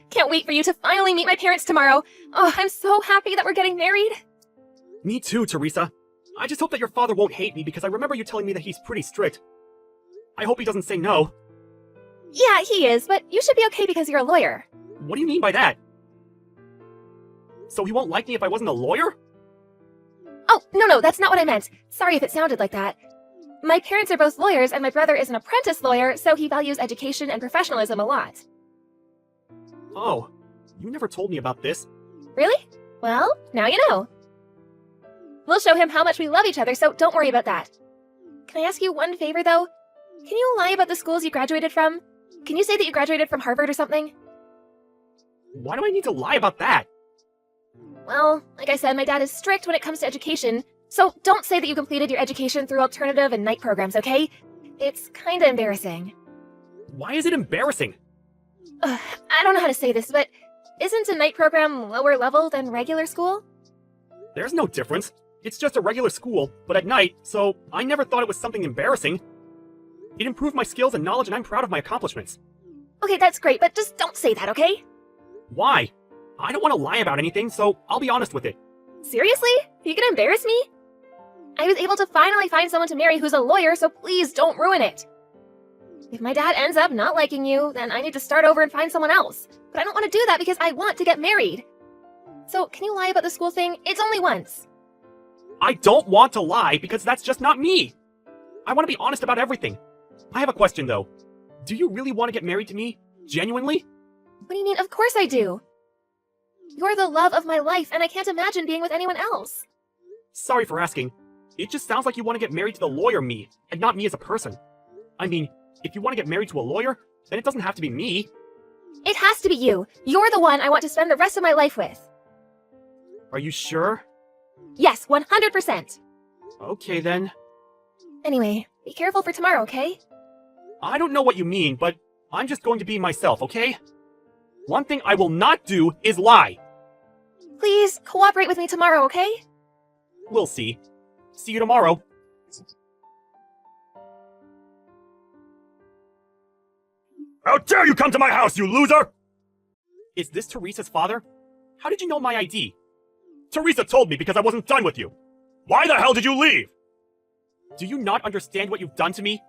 Can't wait for you to finally meet my parents tomorrow. Oh, I'm so happy that we're getting married. Me too, Teresa. I just hope that your father won't hate me because I remember you telling me that he's pretty strict. I hope he doesn't say no. Yeah, he is, but you should be okay because you're a lawyer. What do you mean by that? So he won't like me if I wasn't a lawyer? Oh, no, that's not what I meant. Sorry if it sounded like that. My parents are both lawyers and my brother is an apprentice lawyer, so he values education and professionalism a lot. Oh, you never told me about this. Really? Well, now you know. We'll show him how much we love each other, so don't worry about that. Can I ask you one favor, though? Can you lie about the schools you graduated from? Can you say that you graduated from Harvard or something? Why do I need to lie about that? Well, like I said, my dad is strict when it comes to education, so don't say that you completed your education through alternative and night programs, okay? It's kinda embarrassing. Why is it embarrassing? I don't know how to say this, but isn't a night program lower level than regular school? There's no difference. It's just a regular school, but at night, so I never thought it was something embarrassing. It improved my skills and knowledge, and I'm proud of my accomplishments. Okay, that's great, but just don't say that, okay? Why? I don't want to lie about anything, so I'll be honest with it. Seriously? You gonna embarrass me? I was able to finally find someone to marry who's a lawyer, so please don't ruin it. If my dad ends up not liking you, then I need to start over and find someone else. But I don't want to do that because I want to get married. So, can you lie about the school thing? It's only once. I don't want to lie because that's just not me. I want to be honest about everything. I have a question, though. Do you really want to get married to me? Genuinely? What do you mean? Of course I do. You're the love of my life, and I can't imagine being with anyone else. Sorry for asking. It just sounds like you want to get married to the lawyer me, and not me as a person. I mean, if you want to get married to a lawyer, then it doesn't have to be me. It has to be you. You're the one I want to spend the rest of my life with. Are you sure? Yes, 100%. Okay, then. Anyway, be careful for tomorrow, okay? I don't know what you mean, but I'm just going to be myself, okay? One thing I will not do is lie. Please, cooperate with me tomorrow, okay? We'll see. See you tomorrow. How dare you come to my house, you loser! Is this Teresa's father? How did you know my ID? Teresa told me because I wasn't done with you. Why the hell did you leave? Do you not understand what you've done to me?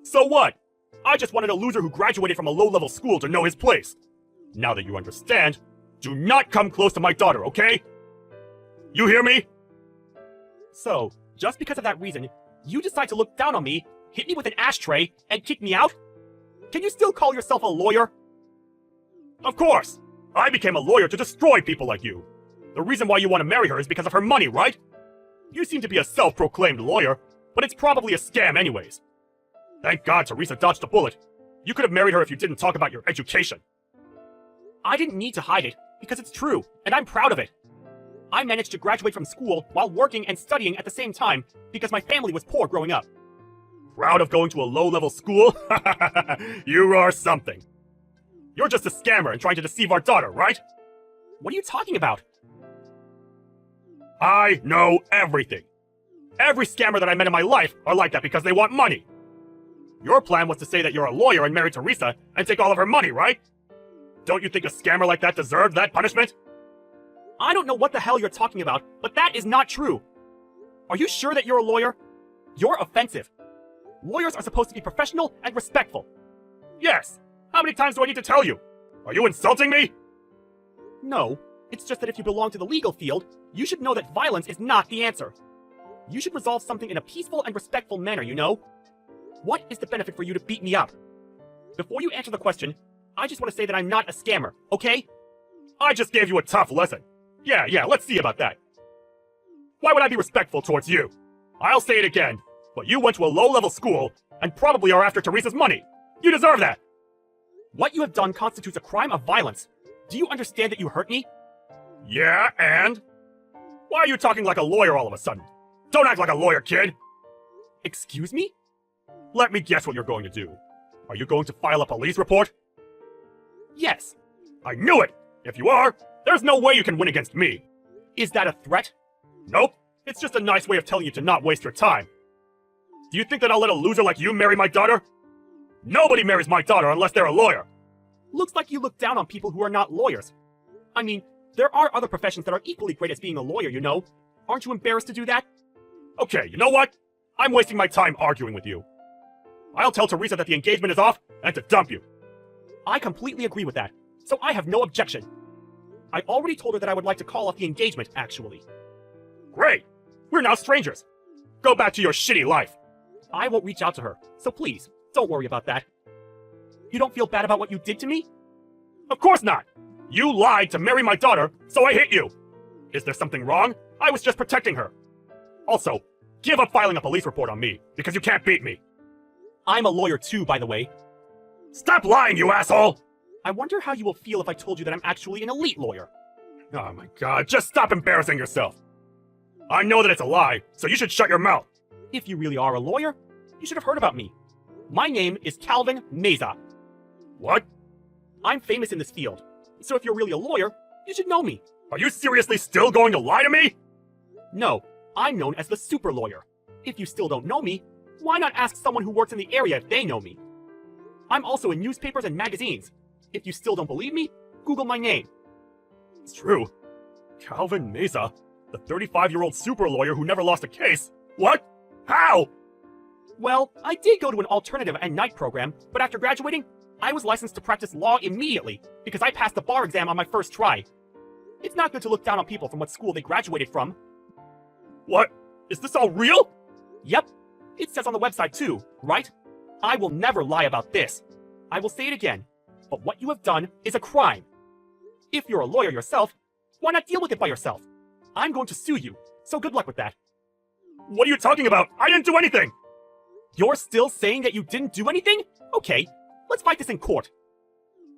So what? I just wanted a loser who graduated from a low-level school to know his place. Now that you understand, do not come close to my daughter, okay? You hear me? So, just because of that reason, you decide to look down on me, hit me with an ashtray, and kick me out? Can you still call yourself a lawyer? Of course! I became a lawyer to destroy people like you. The reason why you want to marry her is because of her money, right? You seem to be a self-proclaimed lawyer, but it's probably a scam anyways. Thank God Teresa dodged a bullet. You could have married her if you didn't talk about your education. I didn't need to hide it, because it's true, and I'm proud of it. I managed to graduate from school while working and studying at the same time because my family was poor growing up. Proud of going to a low-level school? You are something. You're just a scammer and trying to deceive our daughter, right? What are you talking about? I know everything. Every scammer that I met in my life are like that because they want money. Your plan was to say that you're a lawyer and marry Teresa and take all of her money, right? Don't you think a scammer like that deserved that punishment? I don't know what the hell you're talking about, but that is not true. Are you sure that you're a lawyer? You're offensive. Lawyers are supposed to be professional and respectful. Yes. How many times do I need to tell you? Are you insulting me? No. It's just that if you belong to the legal field, you should know that violence is not the answer. You should resolve something in a peaceful and respectful manner, you know? What is the benefit for you to beat me up? Before you answer the question, I just want to say that I'm not a scammer, okay? I just gave you a tough lesson. Yeah, let's see about that. Why would I be respectful towards you? I'll say it again, but you went to a low-level school and probably are after Teresa's money. You deserve that! What you have done constitutes a crime of violence. Do you understand that you hurt me? Yeah, and? Why are you talking like a lawyer all of a sudden? Don't act like a lawyer, kid! Excuse me? Let me guess what you're going to do. Are you going to file a police report? Yes. I knew it! If you are, there's no way you can win against me. Is that a threat? Nope. It's just a nice way of telling you to not waste your time. Do you think that I'll let a loser like you marry my daughter? Nobody marries my daughter unless they're a lawyer. Looks like you look down on people who are not lawyers. I mean, there are other professions that are equally great as being a lawyer, you know? Aren't you embarrassed to do that? Okay, you know what? I'm wasting my time arguing with you. I'll tell Teresa that the engagement is off and to dump you. I completely agree with that, so I have no objection. I already told her that I would like to call off the engagement, actually. Great! We're now strangers. Go back to your shitty life. I won't reach out to her, so please, don't worry about that. You don't feel bad about what you did to me? Of course not! You lied to marry my daughter, so I hit you! Is there something wrong? I was just protecting her. Also, give up filing a police report on me, because you can't beat me. I'm a lawyer too, by the way. Stop lying, you asshole! I wonder how you will feel if I told you that I'm actually an elite lawyer. Oh my god, just stop embarrassing yourself! I know that it's a lie, so you should shut your mouth! If you really are a lawyer, you should have heard about me. My name is Calvin Meza. What? I'm famous in this field, so if you're really a lawyer, you should know me. Are you seriously still going to lie to me? No, I'm known as the super lawyer. If you still don't know me, why not ask someone who works in the area if they know me? I'm also in newspapers and magazines. If you still don't believe me, Google my name. It's true. Calvin Meza, the 35-year-old super lawyer who never lost a case. What? How? Well, I did go to an alternative and night program, but after graduating, I was licensed to practice law immediately because I passed the bar exam on my first try. It's not good to look down on people from what school they graduated from. What? Is this all real? Yep. It says on the website too, right? I will never lie about this. I will say it again. But what you have done is a crime. If you're a lawyer yourself, why not deal with it by yourself? I'm going to sue you, so good luck with that. What are you talking about? I didn't do anything! You're still saying that you didn't do anything? Okay, let's fight this in court.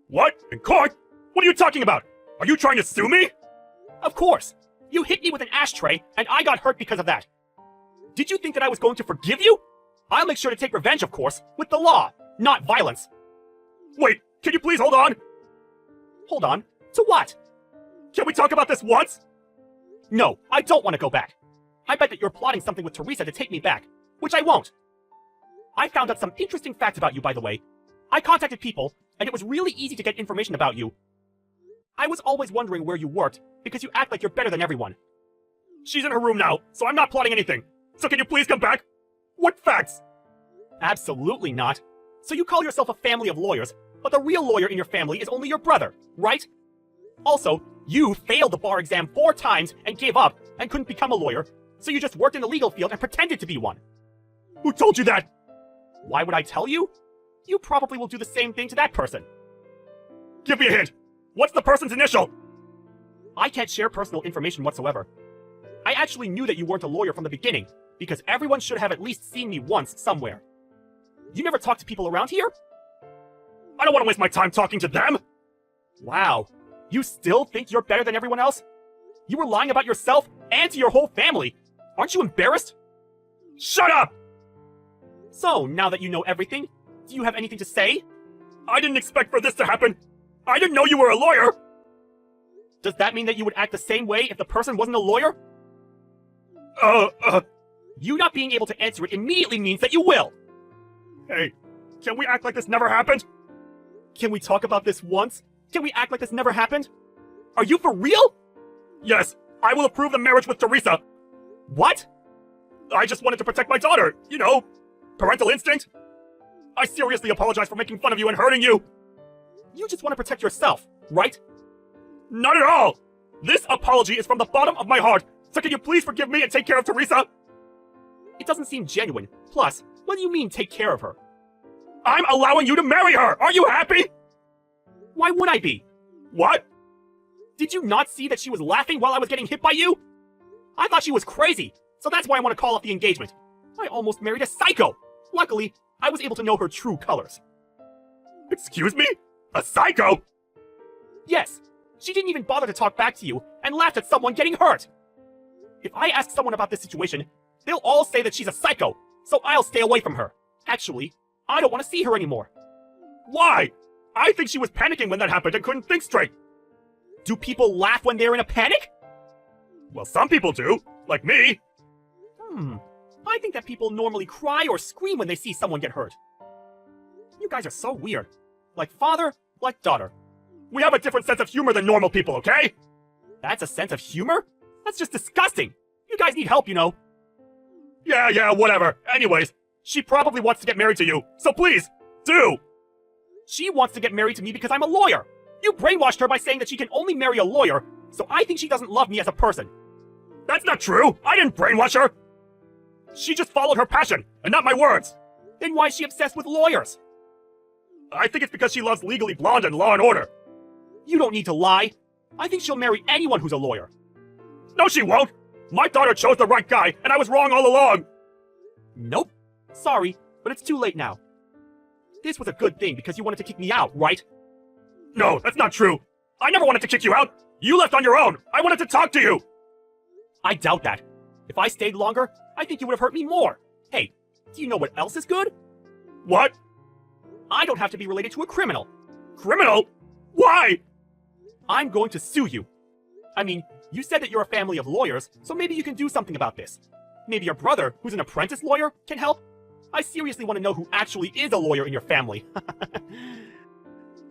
What? In court? What are you talking about? Are you trying to sue me? Of course. You hit me with an ashtray, and I got hurt because of that. Did you think that I was going to forgive you? I'll make sure to take revenge, of course, with the law, not violence. Wait, can you please hold on? Hold on? To what? Can we talk about this once? No, I don't want to go back. I bet that you're plotting something with Teresa to take me back, which I won't. I found out some interesting facts about you, by the way. I contacted people, and it was really easy to get information about you. I was always wondering where you worked, because you act like you're better than everyone. She's in her room now, so I'm not plotting anything. So can you please come back? What facts? Absolutely not. So you call yourself a family of lawyers, but the real lawyer in your family is only your brother, right? Also, you failed the bar exam 4 times and gave up and couldn't become a lawyer, so you just worked in the legal field and pretended to be one. Who told you that? Why would I tell you? You probably will do the same thing to that person. Give me a hint. What's the person's initial? I can't share personal information whatsoever. I actually knew that you weren't a lawyer from the beginning, because everyone should have at least seen me once somewhere. You never talk to people around here? I don't want to waste my time talking to them! Wow. You still think you're better than everyone else? You were lying about yourself and to your whole family. Aren't you embarrassed? Shut up! So, now that you know everything, do you have anything to say? I didn't expect for this to happen! I didn't know you were a lawyer! Does that mean that you would act the same way if the person wasn't a lawyer? You not being able to answer it immediately means that you will! Hey, can we act like this never happened? Can we talk about this once? Can we act like this never happened? Are you for real? Yes, I will approve the marriage with Teresa. What? I just wanted to protect my daughter, you know, parental instinct. I seriously apologize for making fun of you and hurting you. You just want to protect yourself, right? Not at all! This apology is from the bottom of my heart, so can you please forgive me and take care of Teresa? It doesn't seem genuine. Plus, what do you mean take care of her? I'm allowing you to marry her! Are you happy? Why wouldn't I be? What? Did you not see that she was laughing while I was getting hit by you? I thought she was crazy, so that's why I want to call off the engagement. I almost married a psycho. Luckily, I was able to know her true colors. Excuse me? A psycho? Yes. She didn't even bother to talk back to you and laughed at someone getting hurt. If I ask someone about this situation, they'll all say that she's a psycho, so I'll stay away from her. Actually, I don't want to see her anymore. Why? I think she was panicking when that happened and couldn't think straight. Do people laugh when they're in a panic? Well, some people do, like me. I think that people normally cry or scream when they see someone get hurt. You guys are so weird. Like father, Like daughter. We have a different sense of humor than normal people, okay? That's a sense of humor? That's just disgusting. You guys need help, you know. Yeah, whatever. Anyways, she probably wants to get married to you, so please, do! She wants to get married to me because I'm a lawyer. You brainwashed her by saying that she can only marry a lawyer, so I think she doesn't love me as a person. That's not true! I didn't brainwash her! She just followed her passion, and not my words! Then why is she obsessed with lawyers? I think it's because she loves Legally Blonde and Law and Order. You don't need to lie. I think she'll marry anyone who's a lawyer. No, she won't! My daughter chose the right guy, and I was wrong all along! Nope. Sorry, but it's too late now. This was a good thing because you wanted to kick me out, right? No, that's not true! I never wanted to kick you out! You left on your own! I wanted to talk to you! I doubt that. If I stayed longer, I think you would have hurt me more. Hey, do you know what else is good? What? I don't have to be related to a criminal. Criminal? Why? I'm going to sue you. I mean, you said that you're a family of lawyers, so maybe you can do something about this. Maybe your brother, who's an apprentice lawyer, can help? I seriously want to know who actually is a lawyer in your family.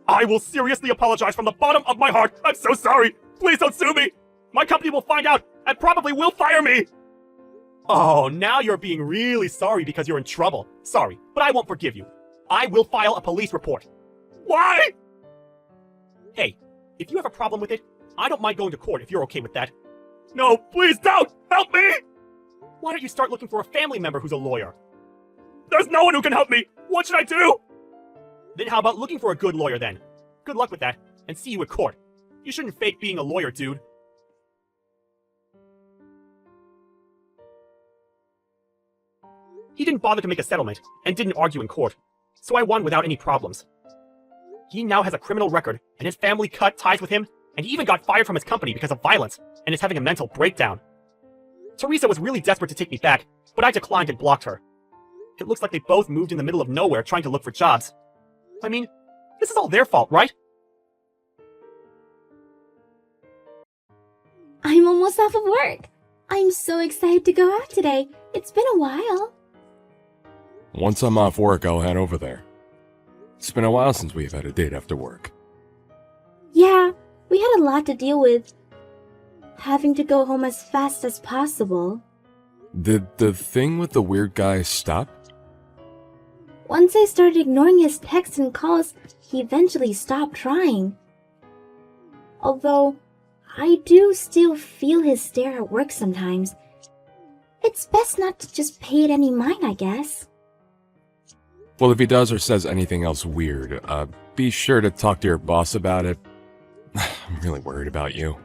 I will seriously apologize from the bottom of my heart. I'm so sorry. Please don't sue me. My company will find out and probably will fire me. Oh, now you're being really sorry because you're in trouble. Sorry, but I won't forgive you. I will file a police report. Why? Hey, if you have a problem with it, I don't mind going to court if you're okay with that. No, please don't! Help me! Why don't you start looking for a family member who's a lawyer? There's no one who can help me! What should I do? Then how about looking for a good lawyer then? Good luck with that, and see you at court. You shouldn't fake being a lawyer, dude. He didn't bother to make a settlement, and didn't argue in court, so I won without any problems. He now has a criminal record, and his family cut ties with him, and he even got fired from his company because of violence, and is having a mental breakdown. Teresa was really desperate to take me back, but I declined and blocked her. It looks like they both moved in the middle of nowhere trying to look for jobs. I mean, this is all their fault, right? I'm almost off of work. I'm so excited to go out today. It's been a while. Once I'm off work, I'll head over there. It's been a while since we've had a date after work. Yeah, we had a lot to deal with. Having to go home as fast as possible. Did the thing with the weird guy stop? Once I started ignoring his texts and calls, he eventually stopped trying. Although, I do still feel his stare at work sometimes. It's best not to just pay it any mind, I guess. Well, if he does or says anything else weird, be sure to talk to your boss about it. I'm really worried about you.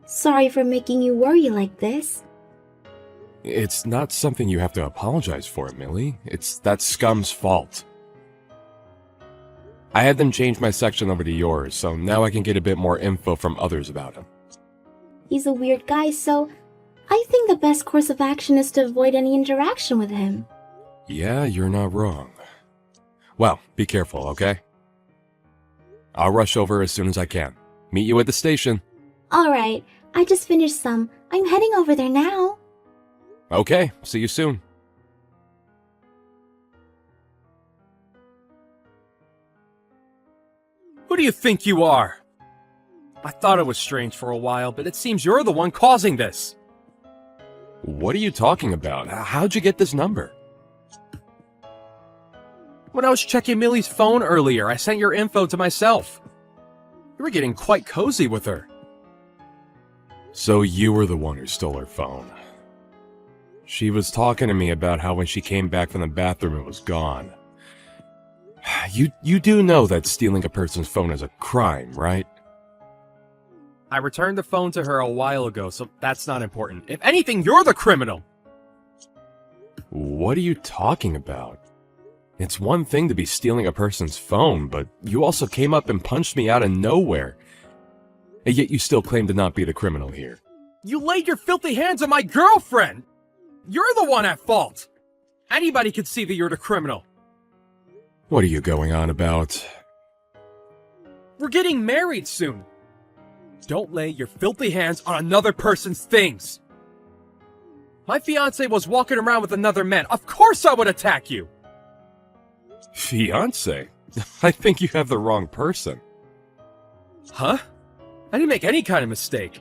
Sorry for making you worry like this. It's not something you have to apologize for, Millie. It's that scum's fault. I had them change my section over to yours, so now I can get a bit more info from others about him. He's a weird guy, so I think the best course of action is to avoid any interaction with him. Yeah, you're not wrong. Well, be careful, okay? I'll rush over as soon as I can. Meet you at the station. Alright, I just finished some. I'm heading over there now. Okay, see you soon. Who do you think you are? I thought it was strange for a while, but it seems you're the one causing this. What are you talking about? How'd you get this number? When I was checking Millie's phone earlier, I sent your info to myself. You were getting quite cozy with her. So you were the one who stole her phone. She was talking to me about how when she came back from the bathroom it was gone. You do know that stealing a person's phone is a crime, right? I returned the phone to her a while ago, so that's not important. If anything, you're the criminal! What are you talking about? It's one thing to be stealing a person's phone, but you also came up and punched me out of nowhere. And yet you still claim to not be the criminal here. You laid your filthy hands on my girlfriend! You're the one at fault! Anybody could see that you're the criminal. What are you going on about? We're getting married soon. Don't lay your filthy hands on another person's things. My fiancé was walking around with another man. Of course I would attack you! Fiancé? I think you have the wrong person. Huh? I didn't make any kind of mistake.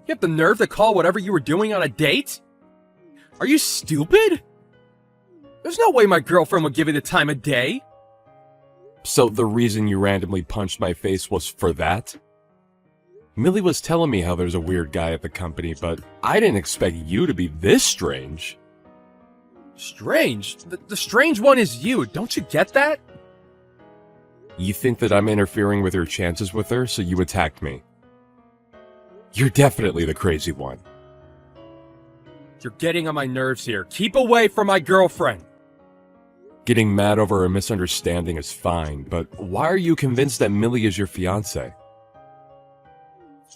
You have the nerve to call whatever you were doing on a date? Are you stupid? There's no way my girlfriend would give you the time of day. So the reason you randomly punched my face was for that? Millie was telling me how there's a weird guy at the company, but I didn't expect you to be this strange. Strange? The strange one is you, don't you get that? You think that I'm interfering with your chances with her, so you attacked me. You're definitely the crazy one. You're getting on my nerves here. Keep away from my girlfriend. Getting mad over a misunderstanding is fine, but why are you convinced that Millie is your fiancé?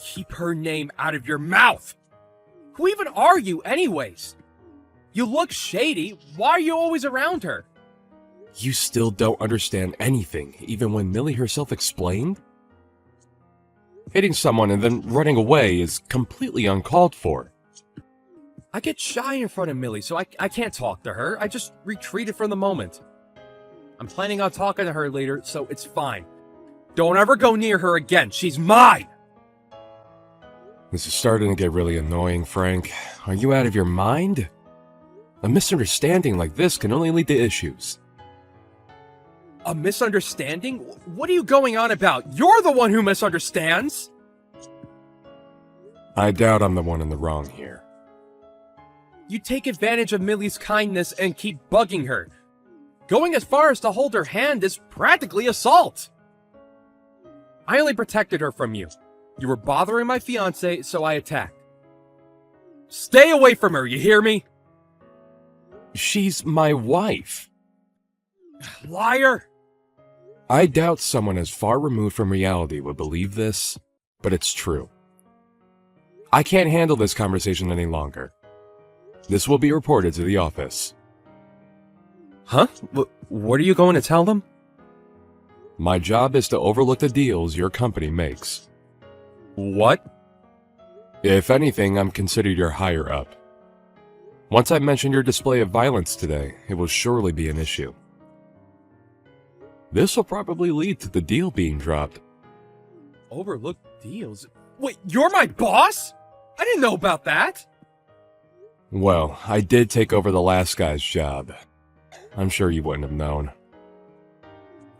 Keep her name out of your mouth! Who even are you, anyways? You look shady. Why are you always around her? You still don't understand anything, even when Millie herself explained? Hitting someone and then running away is completely uncalled for. I get shy in front of Millie, so I can't talk to her. I just retreated from the moment. I'm planning on talking to her later, so it's fine. Don't ever go near her again. She's mine! This is starting to get really annoying, Frank. Are you out of your mind? A misunderstanding like this can only lead to issues. A misunderstanding? What are you going on about? You're the one who misunderstands! I doubt I'm the one in the wrong here. You take advantage of Millie's kindness and keep bugging her. Going as far as to hold her hand is practically assault. I only protected her from you. You were bothering my fiancé, so I attacked. Stay away from her, you hear me? She's my wife. Liar! I doubt someone as far removed from reality would believe this, but it's true. I can't handle this conversation any longer. This will be reported to the office. Huh? What are you going to tell them? My job is to overlook the deals your company makes. What? If anything, I'm considered your higher up. Once I mention your display of violence today, it will surely be an issue. This will probably lead to the deal being dropped. Overlooked deals? Wait, you're my boss? I didn't know about that! Well, I did take over the last guy's job. I'm sure you wouldn't have known.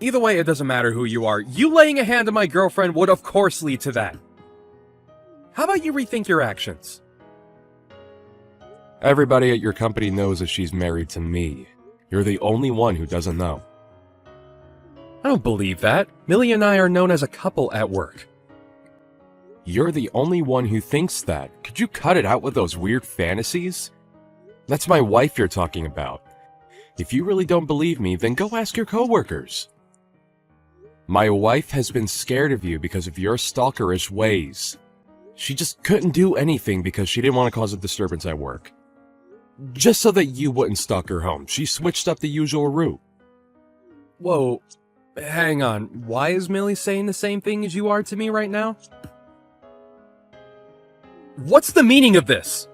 Either way, it doesn't matter who you are. You laying a hand on my girlfriend would of course lead to that. How about you rethink your actions? Everybody at your company knows that she's married to me. You're the only one who doesn't know. I don't believe that. Millie and I are known as a couple at work. You're the only one who thinks that. Could you cut it out with those weird fantasies? That's my wife you're talking about. If you really don't believe me, then go ask your coworkers. My wife has been scared of you because of your stalkerish ways. She just couldn't do anything because she didn't want to cause a disturbance at work. Just so that you wouldn't stalk her home, she switched up the usual route. Whoa, hang on. Why is Millie saying the same thing as you are to me right now? What's the meaning of this?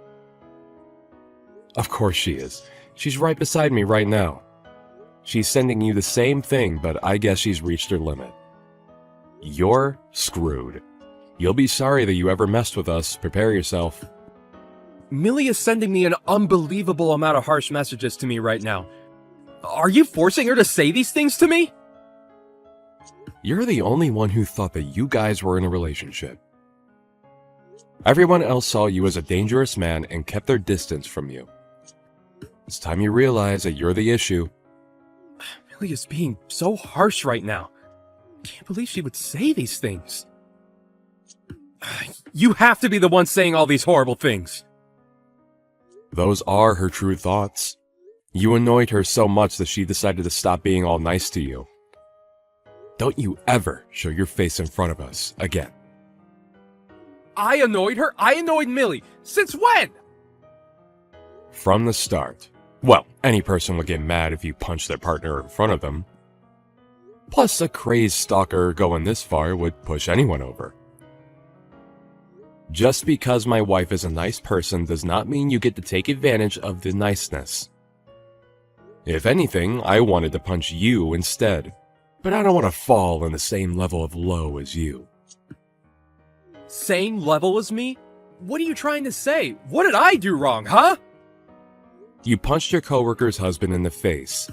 Of course she is. She's right beside me right now. She's sending you the same thing, but I guess she's reached her limit. You're screwed. You'll be sorry that you ever messed with us. Prepare yourself. Millie is sending me an unbelievable amount of harsh messages to me right now. Are you forcing her to say these things to me? You're the only one who thought that you guys were in a relationship. Everyone else saw you as a dangerous man and kept their distance from you. It's time you realize that you're the issue. Millie is being so harsh right now. I can't believe she would say these things. You have to be the one saying all these horrible things. Those are her true thoughts. You annoyed her so much that she decided to stop being all nice to you. Don't you ever show your face in front of us again. I annoyed her? I annoyed Millie. Since when? From the start. Well, any person would get mad if you punched their partner in front of them. Plus, a crazed stalker going this far would push anyone over. Just because my wife is a nice person does not mean you get to take advantage of the niceness. If anything, I wanted to punch you instead. but I don't want to fall on the same level of low as you. Same level as me? What are you trying to say? What did I do wrong, huh? You punched your coworker's husband in the face.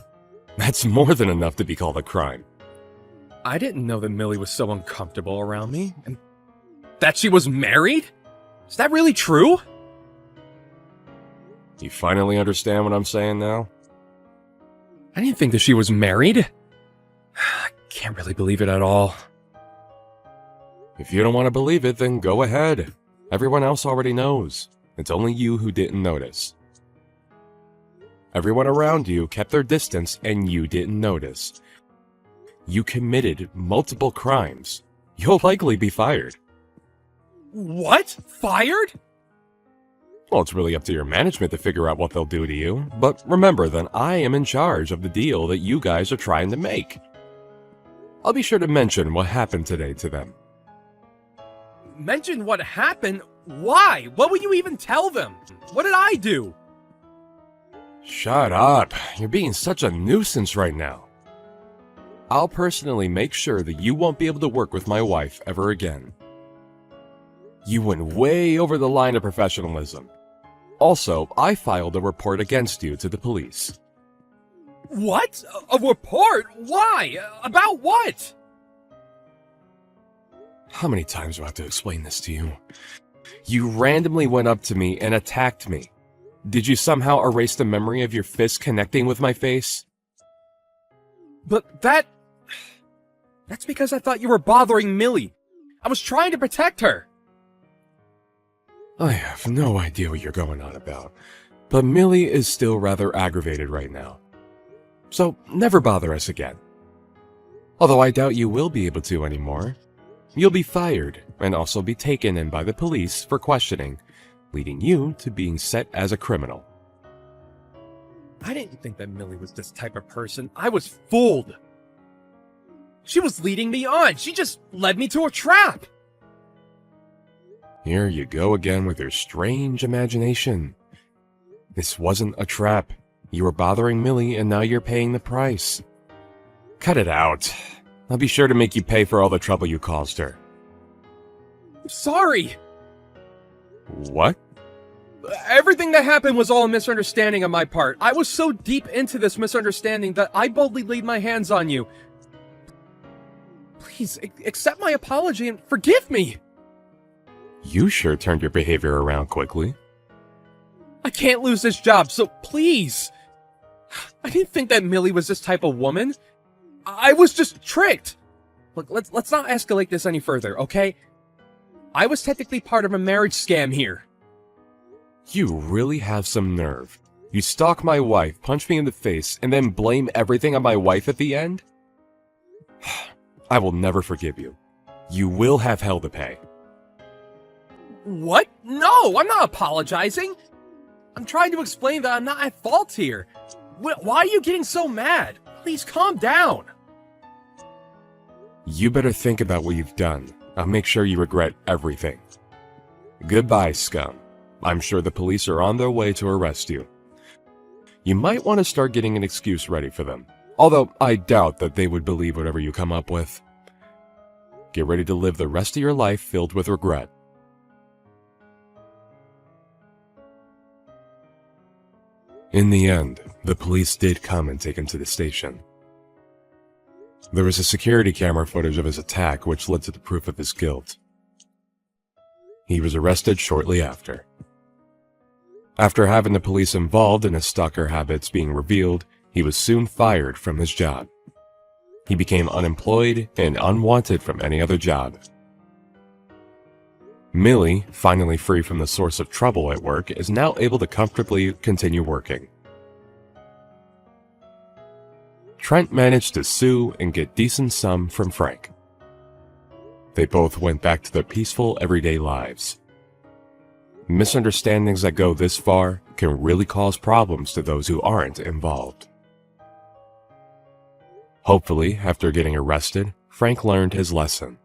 That's more than enough to be called a crime. I didn't know that Millie was so uncomfortable around me, and that she was married? Is that really true? You finally understand what I'm saying now? I didn't think that she was married. I can't really believe it at all. If you don't want to believe it, then go ahead. Everyone else already knows. It's only you who didn't notice. Everyone around you kept their distance and you didn't notice. You committed multiple crimes. You'll likely be fired. What? Fired? Well, it's really up to your management to figure out what they'll do to you. But remember that I am in charge of the deal that you guys are trying to make. I'll be sure to mention what happened today to them. Mention what happened? Why? What would you even tell them? What did I do? Shut up. You're being such a nuisance right now. I'll personally make sure that you won't be able to work with my wife ever again. You went way over the line of professionalism. Also, I filed a report against you to the police. What? A report? Why? About what? How many times do I have to explain this to you? You randomly went up to me and attacked me. Did you somehow erase the memory of your fist connecting with my face? But that's because I thought you were bothering Millie. I was trying to protect her. I have no idea what you're going on about, but Millie is still rather aggravated right now. So never bother us again. Although I doubt you will be able to anymore. You'll be fired and also be taken in by the police for questioning, leading you to being set as a criminal. I didn't think that Millie was this type of person. I was fooled. She was leading me on. She just led me to a trap. Here you go again with your strange imagination. This wasn't a trap. You were bothering Millie and now you're paying the price. Cut it out. I'll be sure to make you pay for all the trouble you caused her. I'm sorry. What? Everything that happened was all a misunderstanding on my part. I was so deep into this misunderstanding that I boldly laid my hands on you. Please, accept my apology and forgive me. You sure turned your behavior around quickly. I can't lose this job, so please. I didn't think that Millie was this type of woman. I was just tricked. Look, let's not escalate this any further, okay? I was technically part of a marriage scam here. You really have some nerve. You stalk my wife, punch me in the face, and then blame everything on my wife at the end? I will never forgive you. You will have hell to pay. What? No, I'm not apologizing. I'm trying to explain that I'm not at fault here. Why are you getting so mad? Please calm down. You better think about what you've done. I'll make sure you regret everything. Goodbye, scum. I'm sure the police are on their way to arrest you. You might want to start getting an excuse ready for them, although I doubt that they would believe whatever you come up with. Get ready to live the rest of your life filled with regret. In the end, the police did come and take him to the station. There was a security camera footage of his attack which led to the proof of his guilt. He was arrested shortly after. After having the police involved in his stalker habits being revealed, he was soon fired from his job. He became unemployed and unwanted from any other job. Millie, finally free from the source of trouble at work, is now able to comfortably continue working. Trent managed to sue and get decent sum from Frank. They both went back to their peaceful everyday lives. Misunderstandings that go this far can really cause problems to those who aren't involved. Hopefully, after getting arrested, Frank learned his lesson.